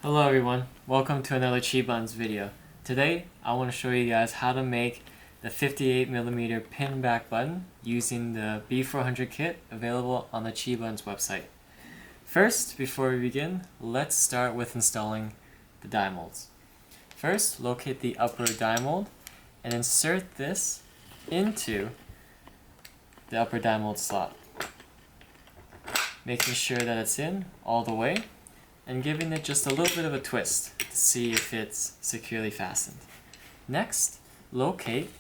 Hello everyone, welcome to another ChiButtons video. Today I want to show you guys how to make the 58mm pin back button using the B400 kit available on the ChiButtons website. First, before we begin, let's start with installing the die molds. First, locate the upper die mold and insert this into the upper die mold slot, making sure that it's in all the way and giving it just a little bit of a twist to see if it's securely fastened. Next, locate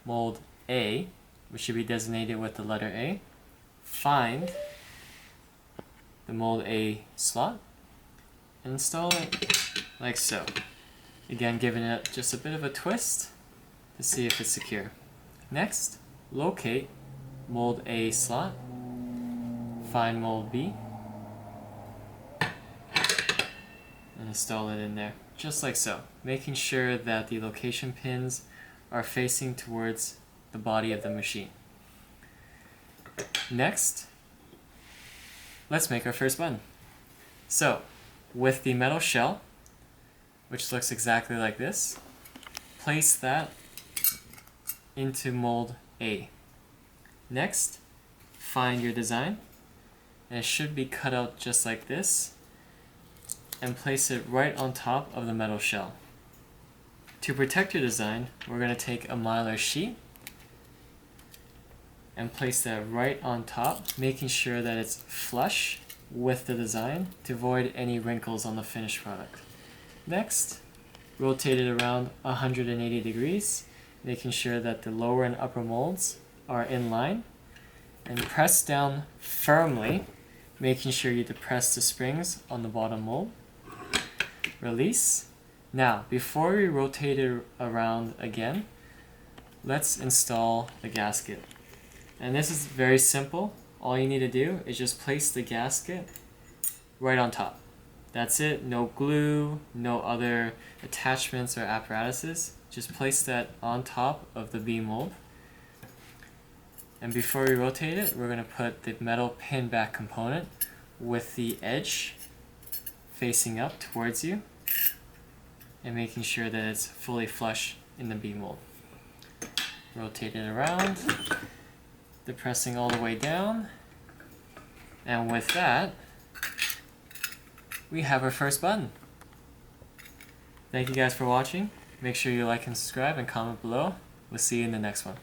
mold A, which should be designated with the letter A. Find the mold A slot and install it like so. Again, giving it just a bit of a twist to see if it's secure. Next, locate mold A slot, find mold B, and install it in there, just like so, making sure that the location pins are facing towards the body of the machine. Next, let's make our first button. So, with the metal shell, which looks exactly like this, place that into mold A. Next, find your design, and it should be cut out just like this, and place it right on top of the metal shell. To protect your design, we're going to take a mylar sheet and place that right on top, making sure that it's flush with the design to avoid any wrinkles on the finished product. Next, rotate it around 180 degrees, making sure that the lower and upper molds are in line, and press down firmly, making sure you depress the springs on the bottom mold. Release. Now, before we rotate it around again, let's install the gasket. And this is very simple. All you need to do is just place the gasket right on top. That's it. No glue, no other attachments or apparatuses. Just place that on top of the B mold. And before we rotate it, we're going to put the metal pin back component with the edge facing up towards you, and making sure that it's fully flush in the B mold. Rotate it around, depressing all the way down, and with that, we have our first button. Thank you guys for watching. Make sure you like and subscribe and comment below. We'll see you in the next one.